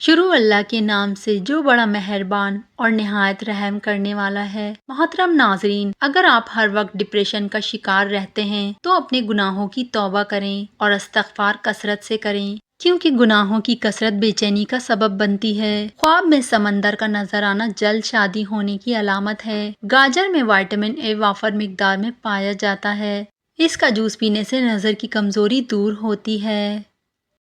شروع اللہ کے نام سے جو بڑا مہربان اور نہایت رحم کرنے والا ہے۔ محترم ناظرین، اگر آپ ہر وقت ڈپریشن کا شکار رہتے ہیں تو اپنے گناہوں کی توبہ کریں اور استغفار کثرت سے کریں، کیونکہ گناہوں کی کثرت بے چینی کا سبب بنتی ہے۔ خواب میں سمندر کا نظر آنا جلد شادی ہونے کی علامت ہے۔ گاجر میں وٹامن اے وافر مقدار میں پایا جاتا ہے۔ اس کا جوس پینے سے نظر کی کمزوری دور ہوتی ہے۔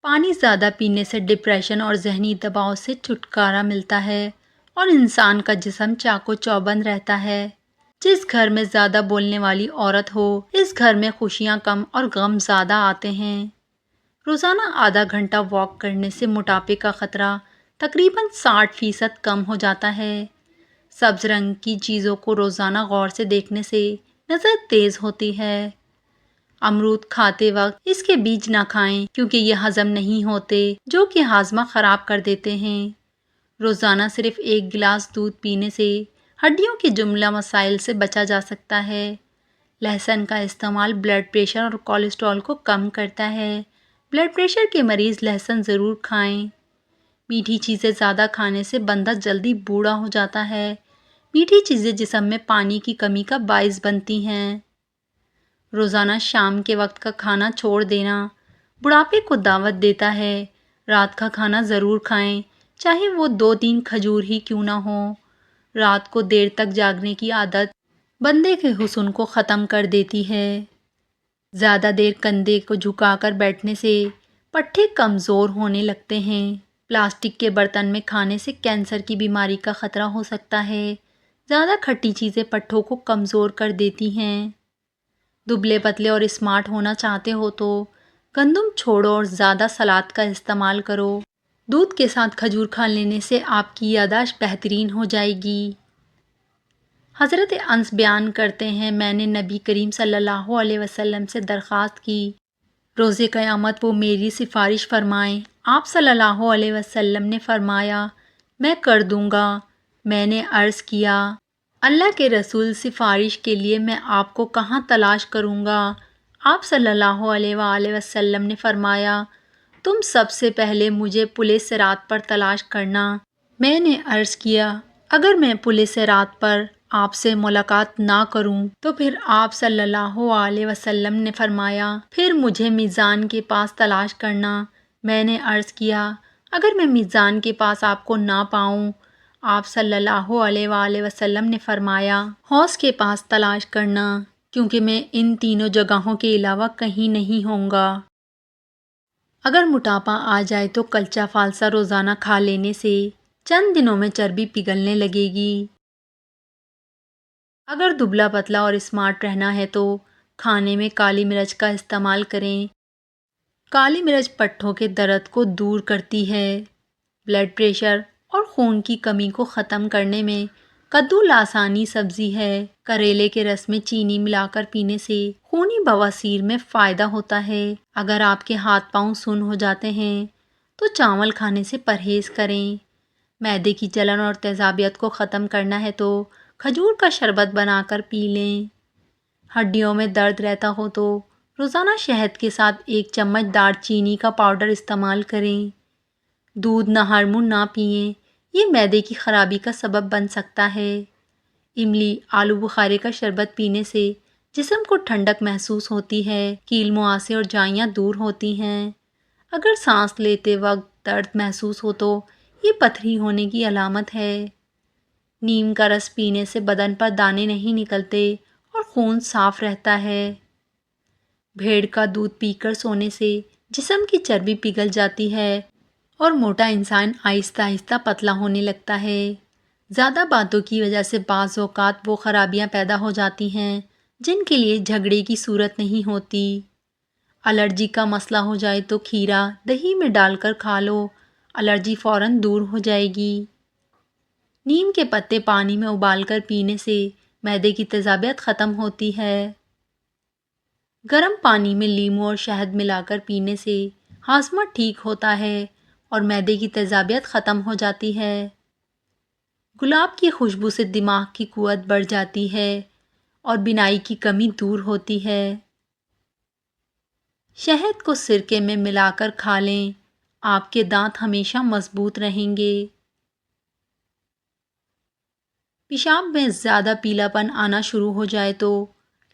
پانی زیادہ پینے سے ڈپریشن اور ذہنی دباؤ سے چھٹکارا ملتا ہے اور انسان کا جسم چاق و چوبند رہتا ہے۔ جس گھر میں زیادہ بولنے والی عورت ہو، اس گھر میں خوشیاں کم اور غم زیادہ آتے ہیں۔ روزانہ آدھا گھنٹہ واک کرنے سے موٹاپے کا خطرہ تقریباً 60% کم ہو جاتا ہے۔ سبز رنگ کی چیزوں کو روزانہ غور سے دیکھنے سے نظر تیز ہوتی ہے۔ امرود کھاتے وقت اس کے بیج نہ کھائیں کیونکہ یہ ہضم نہیں ہوتے، جو کہ ہاضمہ خراب کر دیتے ہیں۔ روزانہ صرف 1 گلاس دودھ پینے سے ہڈیوں کے جملہ مسائل سے بچا جا سکتا ہے۔ لہسن کا استعمال بلڈ پریشر اور کولیسٹرول کو کم کرتا ہے۔ بلڈ پریشر کے مریض لہسن ضرور کھائیں۔ میٹھی چیزیں زیادہ کھانے سے بندہ جلدی بوڑھا ہو جاتا ہے۔ میٹھی چیزیں جسم میں پانی کی کمی کا باعث بنتی ہیں۔ روزانہ شام کے وقت کا کھانا چھوڑ دینا بڑھاپے کو دعوت دیتا ہے۔ رات کا کھانا ضرور کھائیں، چاہے وہ 2-3 کھجور ہی کیوں نہ ہو۔ رات کو دیر تک جاگنے کی عادت بندے کے حسن کو ختم کر دیتی ہے۔ زیادہ دیر کندھے کو جھکا کر بیٹھنے سے پٹھے کمزور ہونے لگتے ہیں۔ پلاسٹک کے برتن میں کھانے سے کینسر کی بیماری کا خطرہ ہو سکتا ہے۔ زیادہ کھٹی چیزیں پٹھوں کو کمزور کر دیتی ہیں۔ دبلے پتلے اور اسمارٹ ہونا چاہتے ہو تو گندم چھوڑو اور زیادہ سلاد کا استعمال کرو۔ دودھ کے ساتھ کھجور کھا لینے سے آپ کی یادداشت بہترین ہو جائے گی۔ حضرت انس بیان کرتے ہیں، میں نے نبی کریم صلی اللہ علیہ وسلم سے درخواست کی، روز قیامت وہ میری سفارش فرمائیں۔ آپ صلی اللہ علیہ وسلم نے فرمایا، میں کر دوں گا۔ میں نے عرض کیا، اللہ کے رسول، سفارش کے لیے میں آپ کو کہاں تلاش کروں گا؟ آپ صلی اللہ علیہ وآلہ وسلم نے فرمایا، تم سب سے پہلے مجھے پل صراط پر تلاش کرنا۔ میں نے عرض کیا، اگر میں پل صراط پر آپ سے ملاقات نہ کروں تو پھر؟ آپ صلی اللہ علیہ وسلم نے فرمایا، پھر مجھے میزان کے پاس تلاش کرنا۔ میں نے عرض کیا، اگر میں میزان کے پاس آپ کو نہ پاؤں؟ آپ صلی اللہ علیہ وآلہ وسلم نے فرمایا، حوض کے پاس تلاش کرنا، کیونکہ میں ان تینوں جگہوں کے علاوہ کہیں نہیں ہوں گا۔ اگر موٹاپا آ جائے تو کلچا فالسا روزانہ کھا لینے سے چند دنوں میں چربی پگھلنے لگے گی۔ اگر دبلا پتلا اور اسمارٹ رہنا ہے تو کھانے میں کالی مرچ کا استعمال کریں۔ کالی مرچ پٹھوں کے درد کو دور کرتی ہے۔ بلڈ پریشر اور خون کی کمی کو ختم کرنے میں کدو لاسانی سبزی ہے۔ کریلے کے رس میں چینی ملا کر پینے سے خونی بواسیر میں فائدہ ہوتا ہے۔ اگر آپ کے ہاتھ پاؤں سن ہو جاتے ہیں تو چاول کھانے سے پرہیز کریں۔ معدے کی جلن اور تیزابیت کو ختم کرنا ہے تو کھجور کا شربت بنا کر پی لیں۔ ہڈیوں میں درد رہتا ہو تو روزانہ شہد کے ساتھ 1 چمچ دار چینی کا پاؤڈر استعمال کریں۔ دودھ نہار منہ نہ پئیں، یہ معدے کی خرابی کا سبب بن سکتا ہے۔ املی، آلو بخارے کا شربت پینے سے جسم کو ٹھنڈک محسوس ہوتی ہے، کیل مہاسے اور جائیاں دور ہوتی ہیں۔ اگر سانس لیتے وقت درد محسوس ہو تو یہ پتھری ہونے کی علامت ہے۔ نیم کا رس پینے سے بدن پر دانے نہیں نکلتے اور خون صاف رہتا ہے۔ بھیڑ کا دودھ پی کر سونے سے جسم کی چربی پگھل جاتی ہے اور موٹا انسان آہستہ آہستہ پتلا ہونے لگتا ہے۔ زیادہ باتوں کی وجہ سے بعض اوقات وہ خرابیاں پیدا ہو جاتی ہیں جن کے لیے جھگڑے کی صورت نہیں ہوتی۔ الرجی کا مسئلہ ہو جائے تو کھیرا دہی میں ڈال کر کھا لو، الرجی فوراً دور ہو جائے گی۔ نیم کے پتے پانی میں ابال کر پینے سے معدے کی تیزابیت ختم ہوتی ہے۔ گرم پانی میں لیموں اور شہد ملا کر پینے سے ہاضمہ ٹھیک ہوتا ہے اور معدے کی تیزابیت ختم ہو جاتی ہے۔ گلاب کی خوشبو سے دماغ کی قوت بڑھ جاتی ہے اور بینائی کی کمی دور ہوتی ہے۔ شہد کو سرکے میں ملا کر کھا لیں، آپ کے دانت ہمیشہ مضبوط رہیں گے۔ پیشاب میں زیادہ پیلا پن آنا شروع ہو جائے تو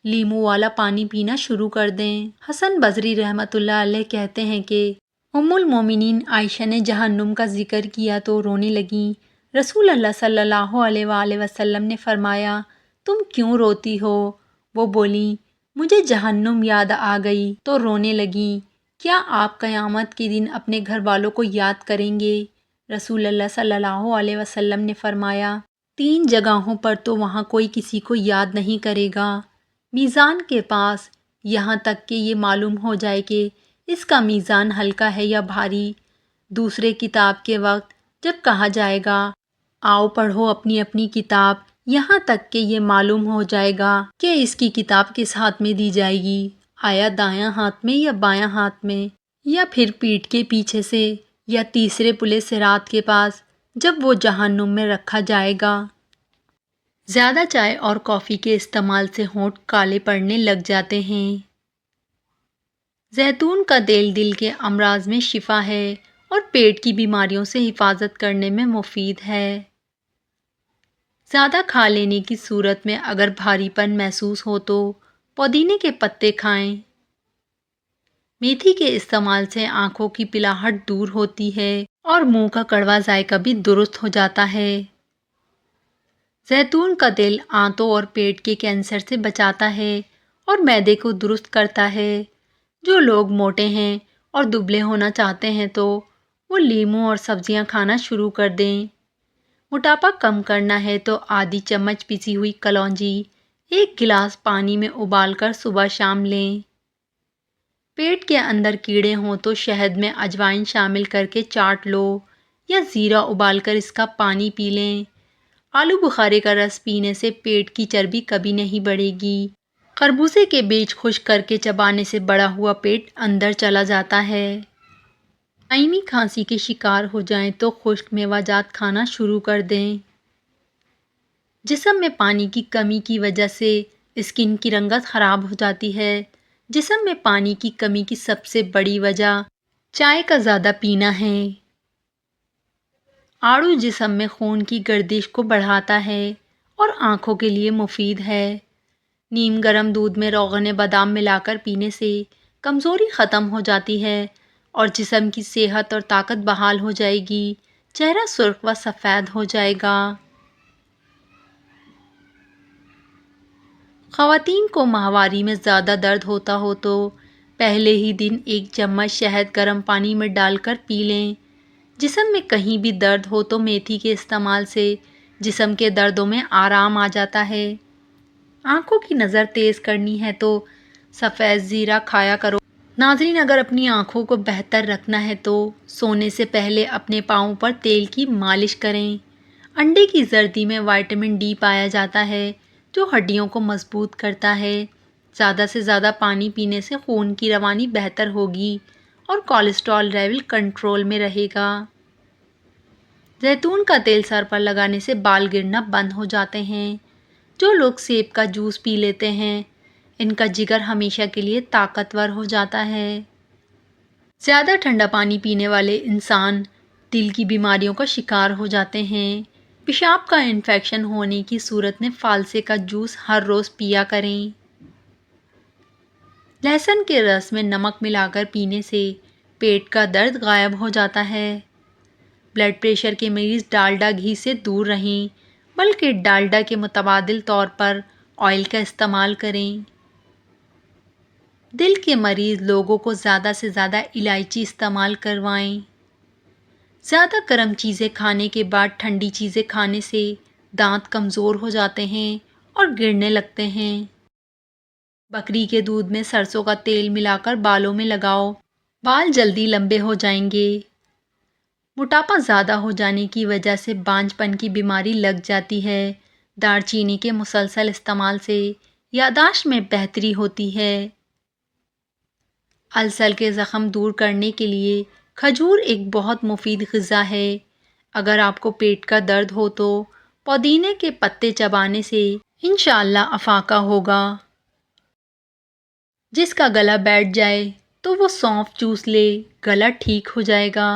لیمو والا پانی پینا شروع کر دیں۔ حسن بصری رحمۃ اللہ علیہ کہتے ہیں کہ ام المومنین عائشہ نے جہنم کا ذکر کیا تو رونے لگیں۔ رسول اللہ صلی اللہ علیہ وآلہ وسلم نے فرمایا، تم کیوں روتی ہو؟ وہ بولیں، مجھے جہنم یاد آ گئی تو رونے لگیں۔ کیا آپ قیامت کے دن اپنے گھر والوں کو یاد کریں گے؟ رسول اللہ صلی اللہ علیہ وسلم نے فرمایا، 3 جگہوں پر تو وہاں کوئی کسی کو یاد نہیں کرے گا، میزان کے پاس، یہاں تک کہ یہ معلوم ہو جائے کہ اس کا میزان ہلکا ہے یا بھاری۔ دوسرے کتاب کے وقت جب کہا جائے گا، آؤ پڑھو اپنی اپنی کتاب، یہاں تک کہ یہ معلوم ہو جائے گا کہ اس کی کتاب کس ہاتھ میں دی جائے گی، آیا دایاں ہاتھ میں یا بایاں ہاتھ میں، یا پھر پیٹھ کے پیچھے سے، یا تیسرے پلے صراط کے پاس جب وہ جہنم میں رکھا جائے گا۔ زیادہ چائے اور کافی کے استعمال سے ہونٹ کالے پڑنے لگ جاتے ہیں۔ زیتون کا تیل دل کے امراض میں شفا ہے اور پیٹ کی بیماریوں سے حفاظت کرنے میں مفید ہے۔ زیادہ کھا لینے کی صورت میں اگر بھاری پن محسوس ہو تو پودینے کے پتے کھائیں۔ میتھی کے استعمال سے آنکھوں کی پلاہٹ دور ہوتی ہے اور منہ کا کڑوا ذائقہ بھی درست ہو جاتا ہے۔ زیتون کا تیل آنتوں اور پیٹ کے کینسر سے بچاتا ہے اور معدے کو درست کرتا ہے۔ جو لوگ موٹے ہیں اور دبلے ہونا چاہتے ہیں تو وہ لیموں اور سبزیاں کھانا شروع کر دیں۔ موٹاپا کم کرنا ہے تو آدھی چمچ پسی ہوئی کلونجی 1 گلاس پانی میں ابال کر صبح شام لیں۔ پیٹ کے اندر کیڑے ہوں تو شہد میں اجوائن شامل کر کے چاٹ لو یا زیرہ ابال کر اس کا پانی پی لیں۔ آلو بخارے کا رس پینے سے پیٹ کی چربی کبھی نہیں بڑھے گی۔ خربوزے کے بیج خشک کر کے چبانے سے بڑا ہوا پیٹ اندر چلا جاتا ہے۔ دائمی کھانسی کے شکار ہو جائیں تو خشک میوہ جات کھانا شروع کر دیں۔ جسم میں پانی کی کمی کی وجہ سے اسکن کی رنگت خراب ہو جاتی ہے۔ جسم میں پانی کی کمی کی سب سے بڑی وجہ چائے کا زیادہ پینا ہے۔ آڑو جسم میں خون کی گردش کو بڑھاتا ہے اور آنکھوں کے لیے مفید ہے۔ نیم گرم دودھ میں روغن بادام ملا کر پینے سے کمزوری ختم ہو جاتی ہے اور جسم کی صحت اور طاقت بحال ہو جائے گی۔ چہرہ سرخ و سفید ہو جائے گا۔ خواتین کو ماہواری میں زیادہ درد ہوتا ہو تو پہلے ہی دن 1 چمچ شہد گرم پانی میں ڈال کر پی لیں۔ جسم میں کہیں بھی درد ہو تو میتھی کے استعمال سے جسم کے دردوں میں آرام آ جاتا ہے۔ آنکھوں کی نظر تیز کرنی ہے تو سفید زیرہ کھایا کرو۔ ناظرین، اگر اپنی آنکھوں کو بہتر رکھنا ہے تو سونے سے پہلے اپنے پاؤں پر تیل کی مالش کریں۔ انڈے کی زردی میں وٹامن ڈی پایا جاتا ہے جو ہڈیوں کو مضبوط کرتا ہے۔ زیادہ سے زیادہ پانی پینے سے خون کی روانی بہتر ہوگی اور کولیسٹرول لیول کنٹرول میں رہے گا۔ زیتون کا تیل سر پر لگانے سے بال گرنا بند ہو جاتے ہیں۔ جو لوگ سیب کا جوس پی لیتے ہیں ان کا جگر ہمیشہ کے لیے طاقتور ہو جاتا ہے۔ زیادہ ٹھنڈا پانی پینے والے انسان دل کی بیماریوں کا شکار ہو جاتے ہیں۔ پیشاب کا انفیکشن ہونے کی صورت میں فالسے کا جوس ہر روز پیا کریں۔ لہسن کے رس میں نمک ملا کر پینے سے پیٹ کا درد غائب ہو جاتا ہے۔ بلڈ پریشر کے مریض ڈالڈا گھی سے دور رہیں بلکہ ڈالڈا کے متبادل طور پر آئل کا استعمال کریں۔ دل کے مریض لوگوں کو زیادہ سے زیادہ الائچی استعمال کروائیں۔ زیادہ گرم چیزیں کھانے کے بعد ٹھنڈی چیزیں کھانے سے دانت کمزور ہو جاتے ہیں اور گرنے لگتے ہیں۔ بکری کے دودھ میں سرسوں کا تیل ملا کر بالوں میں لگاؤ، بال جلدی لمبے ہو جائیں گے۔ موٹاپا زیادہ ہو جانے کی وجہ سے بانجھ پن کی بیماری لگ جاتی ہے۔ دار چینی کے مسلسل استعمال سے یادداشت میں بہتری ہوتی ہے۔ السر کے زخم دور کرنے کے لیے کھجور ایک بہت مفید غذا ہے۔ اگر آپ کو پیٹ کا درد ہو تو پودینے کے پتے چبانے سے انشاءاللہ افاقہ ہوگا۔ جس کا گلا بیٹھ جائے تو وہ سونف چوس لے، گلا ٹھیک ہو جائے گا۔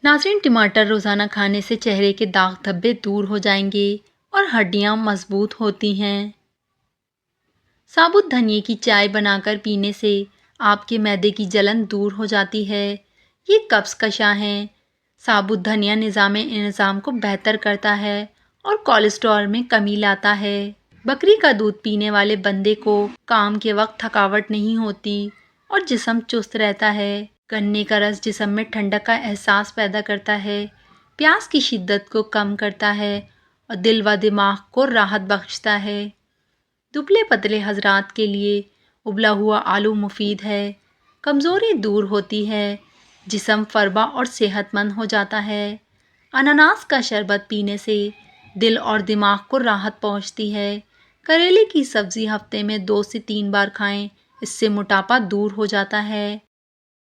ناظرین، ٹماٹر روزانہ کھانے سے چہرے کے داغ دھبے دور ہو جائیں گے اور ہڈیاں مضبوط ہوتی ہیں۔ ثابوت دھنیے کی چائے بنا کر پینے سے آپ کے معدے کی جلن دور ہو جاتی ہے۔ یہ قبض کشاں ہے۔ ثابوت دھنیا انتظام کو بہتر کرتا ہے اور کولیسٹرول میں کمی لاتا ہے۔ بکری کا دودھ پینے والے بندے کو کام کے وقت تھکاوٹ نہیں ہوتی اور جسم چست رہتا ہے۔ گنے کا رس جسم میں ٹھنڈک کا احساس پیدا کرتا ہے، پیاس کی شدت کو کم کرتا ہے اور دل و دماغ کو راحت بخشتا ہے۔ دبلے پتلے حضرات کے لیے ابلا ہوا آلو مفید ہے۔ کمزوری دور ہوتی ہے، جسم فربا اور صحت مند ہو جاتا ہے۔ اناناس کا شربت پینے سے دل اور دماغ کو راحت پہنچتی ہے۔ کریلے کی سبزی ہفتے میں 2 سے 3 بار کھائیں، اس سے موٹاپا دور ہو جاتا ہے۔